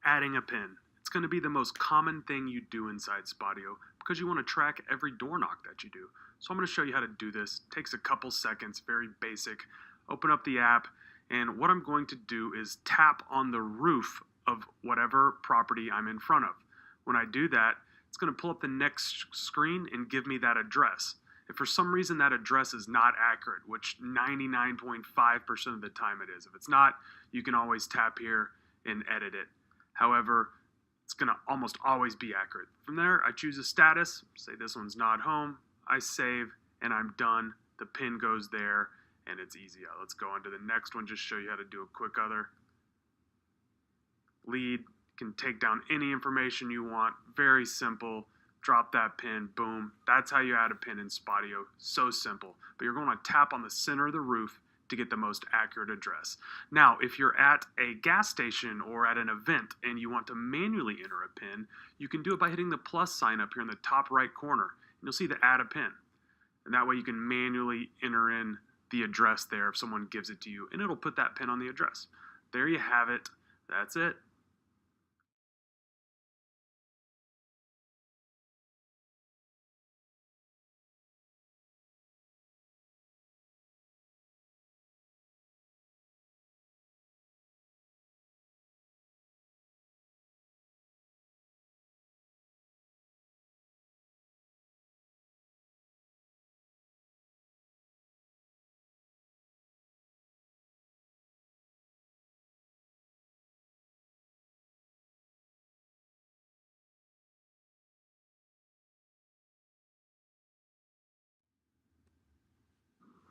Adding a pin. It's going to be the most common thing you do inside Spotio because you want to track every door knock that you do. So I'm going to show you how to do this. It takes a couple seconds, very basic. Open up the app, and what I'm going to do is tap on the roof of whatever property I'm in front of. When I do that, it's going to pull up the next screen and give me that address. If for some reason that address is not accurate, which 99.5% of the time it is, if it's not, you can always tap here and edit it. However, it's going to almost always be accurate. From there, I choose a status, say this one's not home, I save, and I'm done. The pin goes there, and it's easy. Let's go on to the next one, just show you how to do a quick other. Lead, can take down any information you want, very simple. Drop that pin, boom. That's how you add a pin in Spotio, so simple. But you're going to tap on the center of the roof to get the most accurate address. Now, if you're at a gas station or at an event and you want to manually enter a pin, you can do it by hitting the plus sign up here in the top right corner. And you'll see the add a pin. And that way you can manually enter in the address there if someone gives it to you, and it'll put that pin on the address. There you have it. That's it.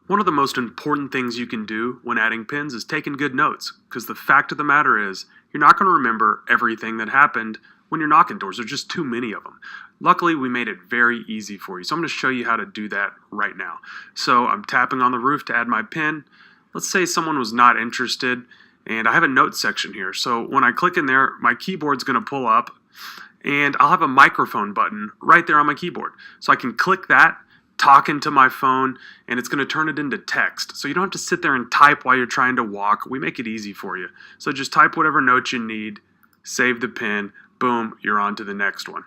One of the most important things you can do when adding pins is taking good notes, because the fact of the matter is, you're not going to remember everything that happened when you're knocking doors. There's just too many of them. Luckily, we made it very easy for you. So I'm going to show you how to do that right now. So I'm tapping on the roof to add my pin. Let's say someone was not interested, and I have a note section here. So when I click in there, my keyboard's going to pull up, and I'll have a microphone button right there on my keyboard. So I can click that, talk into my phone, and it's going to turn it into text. So you don't have to sit there and type while you're trying to walk. We make it easy for you. So just type whatever note you need, save the pin, boom, you're on to the next one.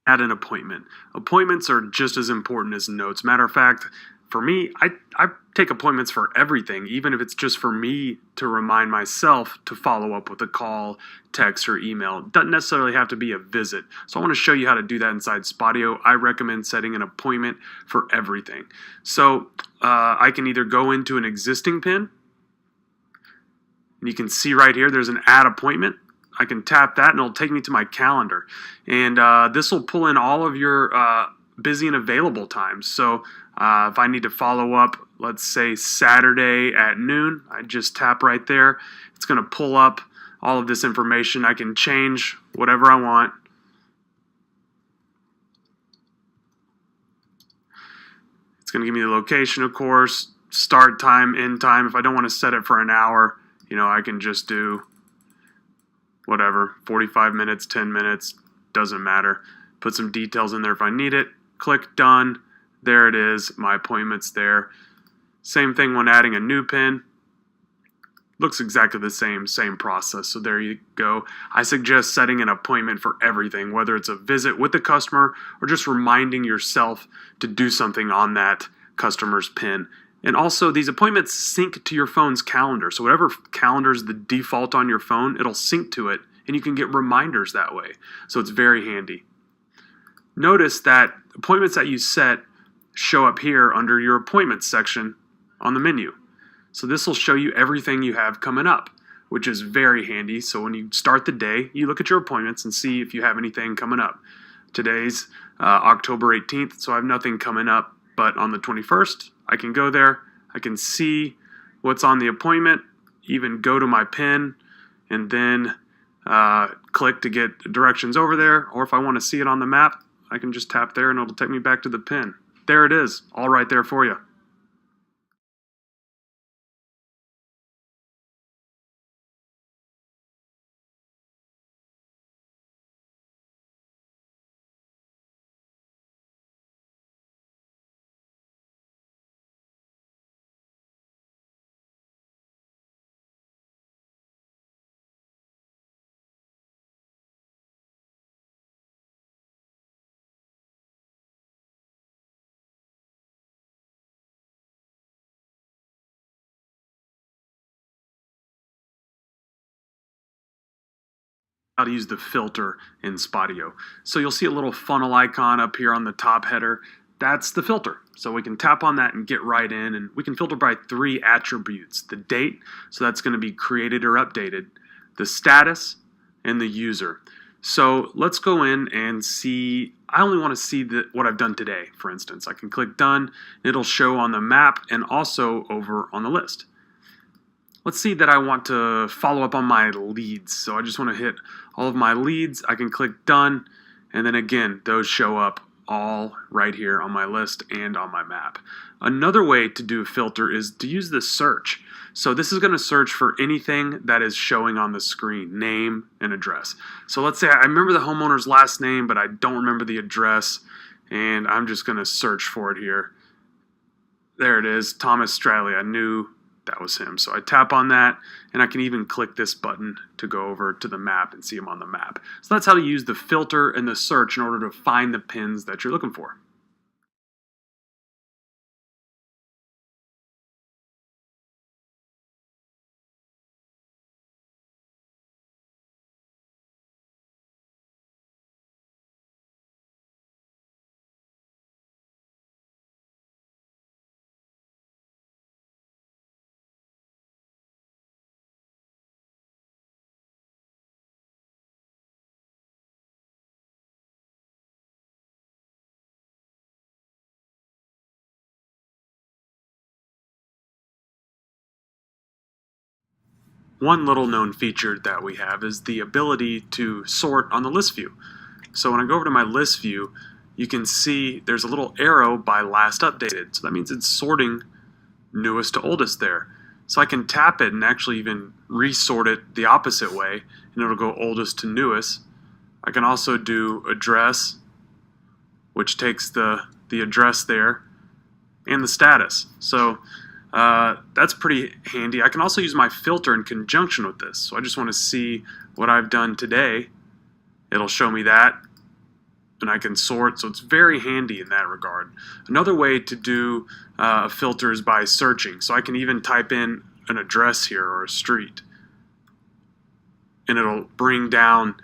At an appointment. Appointments are just as important as notes. Matter of fact, for me, I take appointments for everything, even if it's just for me to remind myself to follow up with a call, text, or email. It doesn't necessarily have to be a visit. So I want to show you how to do that inside Spotio. I recommend setting an appointment for everything. So I can either go into an existing pin, and you can see right here there's an add appointment. I can tap that and it'll take me to my calendar. And this will pull in all of your busy and available times. So if I need to follow up, let's say Saturday at noon, I just tap right there. It's going to pull up all of this information. I can change whatever I want. It's going to give me the location, of course, start time, end time. If I don't want to set it for an hour, I can just do whatever, 45 minutes, 10 minutes, doesn't matter. Put some details in there if I need it. Click done. There it is. My appointment's there. Same thing when adding a new pin. Looks exactly the same process. So there you go. I suggest setting an appointment for everything, whether it's a visit with the customer or just reminding yourself to do something on that customer's pin. And also, these appointments sync to your phone's calendar. So whatever calendar is the default on your phone, it'll sync to it, and you can get reminders that way. So it's very handy. Notice that appointments that you set show up here under your appointments section on the menu. So this will show you everything you have coming up, which is very handy. So when you start the day, you look at your appointments and see if you have anything coming up. Today's October 18th, so I have nothing coming up. But on the 21st, I can go there, I can see what's on the appointment, even go to my pin, and then click to get directions over there. Or if I want to see it on the map, I can just tap there and it'll take me back to the pin. There it is, all right there for you. How to use the filter in Spotio. So you'll see a little funnel icon up here on the top header. That's the filter. So we can tap on that and get right in, and we can filter by 3 attributes. The date, so that's going to be created or updated, the status, and the user. So let's go in and see. I only want to see what I've done today, for instance. I can click done, and it'll show on the map and also over on the list. Let's see that I want to follow up on my leads. So I just want to hit all of my leads. I can click done, and then again, those show up all right here on my list and on my map. Another way to do a filter is to use the search. So this is going to search for anything that is showing on the screen, name and address. So let's say I remember the homeowner's last name, but I don't remember the address, and I'm just going to search for it here. There it is, Thomas Straley. I knew that was him. So I tap on that, and I can even click this button to go over to the map and see him on the map. So that's how to use the filter and the search in order to find the pins that you're looking for. One little known feature that we have is the ability to sort on the list view. So when I go over to my list view, you can see there's a little arrow by last updated. So that means it's sorting newest to oldest there. So I can tap it and actually even resort it the opposite way, and it'll go oldest to newest. I can also do address, which takes the address there, and the status. So that's pretty handy. I can also use my filter in conjunction with this. So I just want to see what I've done today. It'll show me that, and I can sort. So it's very handy in that regard. Another way to do a filter is by searching. So I can even type in an address here or a street, and it'll bring down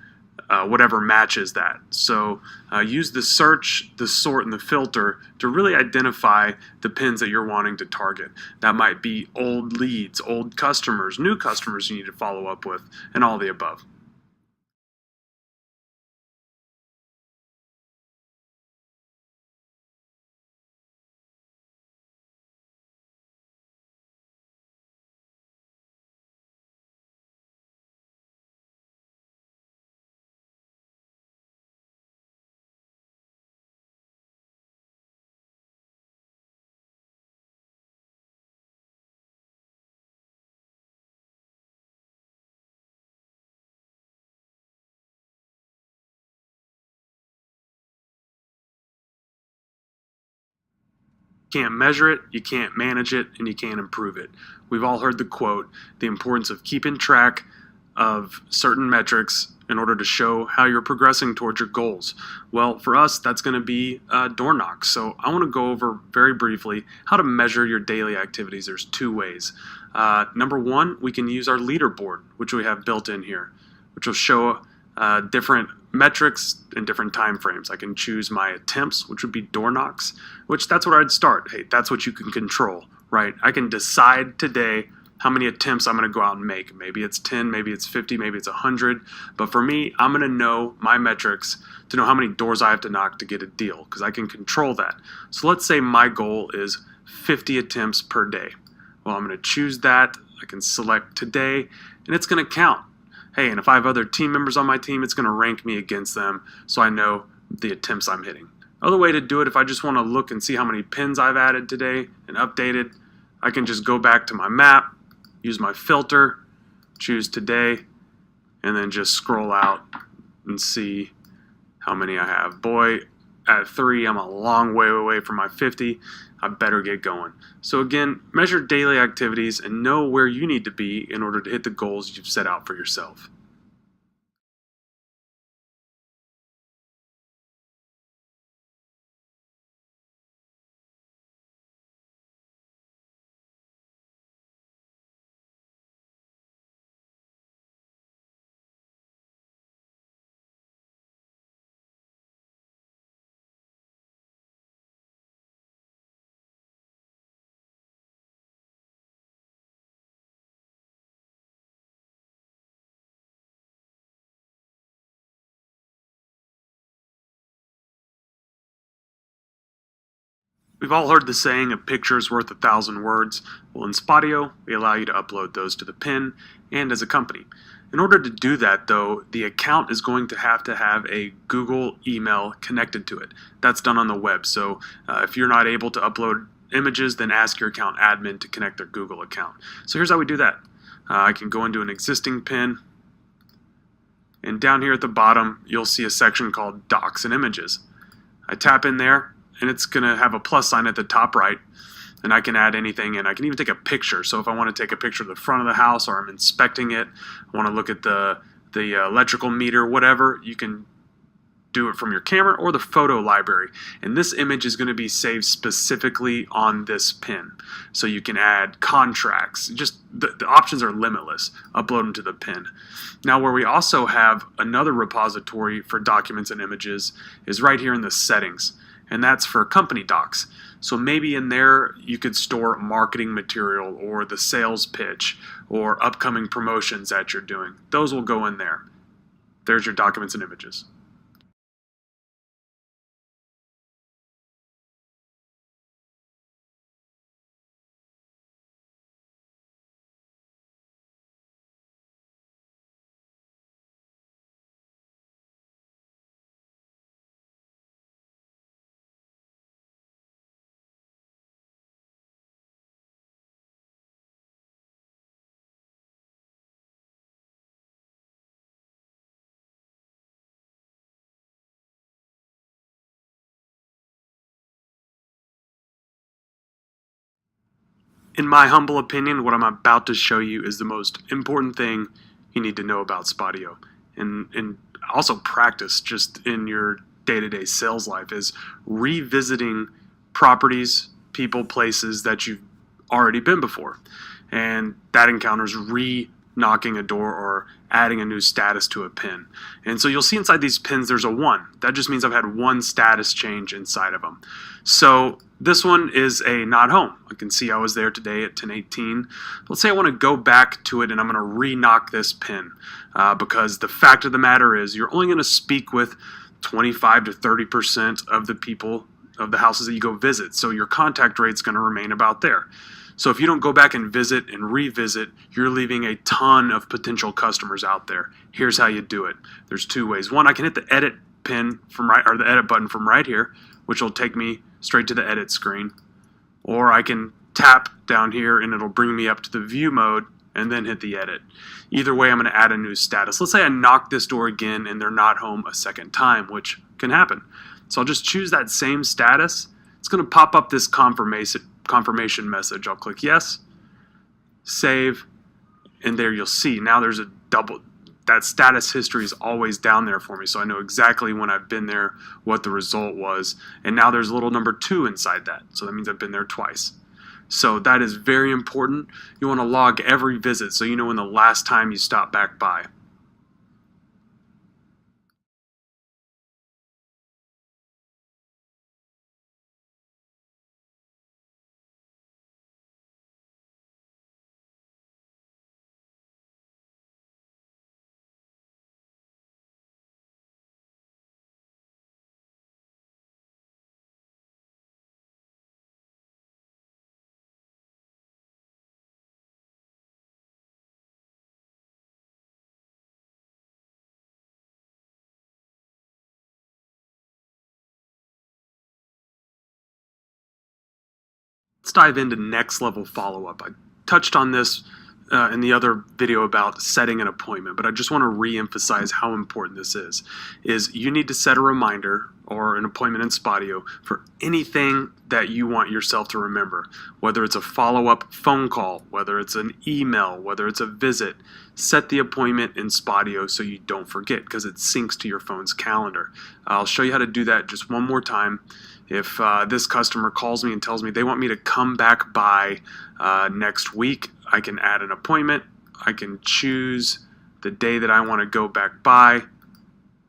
whatever matches that. So use the search, the sort, and the filter to really identify the pins that you're wanting to target. That might be old leads, old customers, new customers you need to follow up with, and all the above. Can't measure it, you can't manage it, and you can't improve it. We've all heard the quote, the importance of keeping track of certain metrics in order to show how you're progressing towards your goals. Well, for us, that's going to be door knocks. So I want to go over very briefly how to measure your daily activities. There's two ways. Number one, we can use our leaderboard, which we have built in here, which will show different metrics in different time frames. I can choose my attempts, which would be door knocks, which that's where I'd start. Hey, that's what you can control, right? I can decide today how many attempts I'm going to go out and make. Maybe it's 10, maybe it's 50, maybe it's 100. But for me, I'm going to know my metrics to know how many doors I have to knock to get a deal, because I can control that. So let's say my goal is 50 attempts per day. Well, I'm going to choose that. I can select today, and it's going to count. Hey, and if I have other team members on my team, it's going to rank me against them so I know the attempts I'm hitting. Other way to do it, if I just want to look and see how many pins I've added today and updated, I can just go back to my map, use my filter, choose today, and then just scroll out and see how many I have. Boy, at 3, I'm a long way away from my 50. I better get going. So again, measure daily activities and know where you need to be in order to hit the goals you've set out for yourself. We've all heard the saying, a picture is worth 1,000 words. Well, in Spotio, we allow you to upload those to the pin and as a company. In order to do that, though, the account is going to have a Google email connected to it. That's done on the web. So if you're not able to upload images, then ask your account admin to connect their Google account. So here's how we do that. I can go into an existing pin, and down here at the bottom, you'll see a section called Docs and Images. I tap in there, and it's going to have a plus sign at the top right, and I can add anything in. I can even take a picture. So if I want to take a picture of the front of the house, or I'm inspecting it, I want to look at the electrical meter, whatever, you can do it from your camera or the photo library. And this image is going to be saved specifically on this pin. So you can add contracts. Just the options are limitless. Upload them to the pin. Now, where we also have another repository for documents and images is right here in the settings, and that's for company docs. So maybe in there you could store marketing material or the sales pitch or upcoming promotions that you're doing. Those will go in there. There's your documents and images. In my humble opinion, what I'm about to show you is the most important thing you need to know about Spotio, and also practice just in your day-to-day sales life, is revisiting properties, people, places that you've already been before. And that encounters knocking a door or adding a new status to a pin. And so you'll see inside these pins there's a 1. That just means I've had one status change inside of them. So this one is a not home. I can see I was there today at 10:18. Let's say I want to go back to it and I'm going to re-knock this pin because the fact of the matter is you're only going to speak with 25 to 30% of the people of the houses that you go visit. So your contact rate's going to remain about there. So if you don't go back and visit and revisit, you're leaving a ton of potential customers out there. Here's how you do it. There's 2 ways. One, I can hit the edit pin from right, or the edit button from right here, which will take me straight to the edit screen. Or I can tap down here and it'll bring me up to the view mode and then hit the edit. Either way, I'm going to add a new status. Let's say I knock this door again and they're not home a second time, which can happen. So I'll just choose that same status, it's going to pop up this confirmation message. I'll click yes, save, and there you'll see now there's a double. That status history is always down there for me, so I know exactly when I've been there, what the result was, and now there's a little number 2 inside that, so that means I've been there twice. So that is very important. You want to log every visit so you know when the last time you stopped back by. Let's dive into next level follow-up. I touched on this in the other video about setting an appointment, but I just want to re-emphasize how important this is you need to set a reminder or an appointment in Spotio for anything that you want yourself to remember, whether it's a follow-up phone call, whether it's an email, whether it's a visit. Set the appointment in Spotio so you don't forget, because it syncs to your phone's calendar. I'll show you how to do that just one more time. If this customer calls me and tells me they want me to come back by next week, I can add an appointment. I can choose the day that I want to go back by.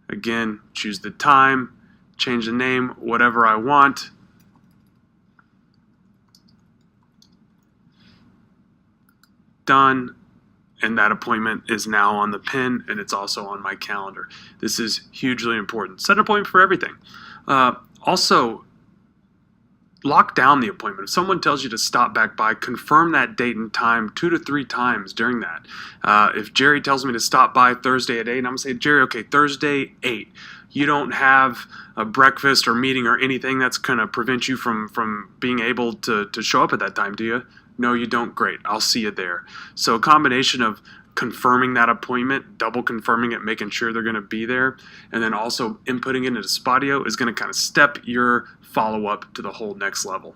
Again, choose the time, change the name, whatever I want. Done. And that appointment is now on the pin, and it's also on my calendar. This is hugely important. Set an appointment for everything. Also, lock down the appointment. If someone tells you to stop back by, confirm that date and time 2 to 3 times during that. If Jerry tells me to stop by Thursday at 8, I'm going to say, Jerry, okay, Thursday 8. You don't have a breakfast or meeting or anything that's going to prevent you from being able to show up at that time, do you? No, you don't. Great. I'll see you there. So a combination of confirming that appointment, double confirming it, making sure they're going to be there, and then also inputting it into Spotio is going to kind of step your follow-up to the whole next level.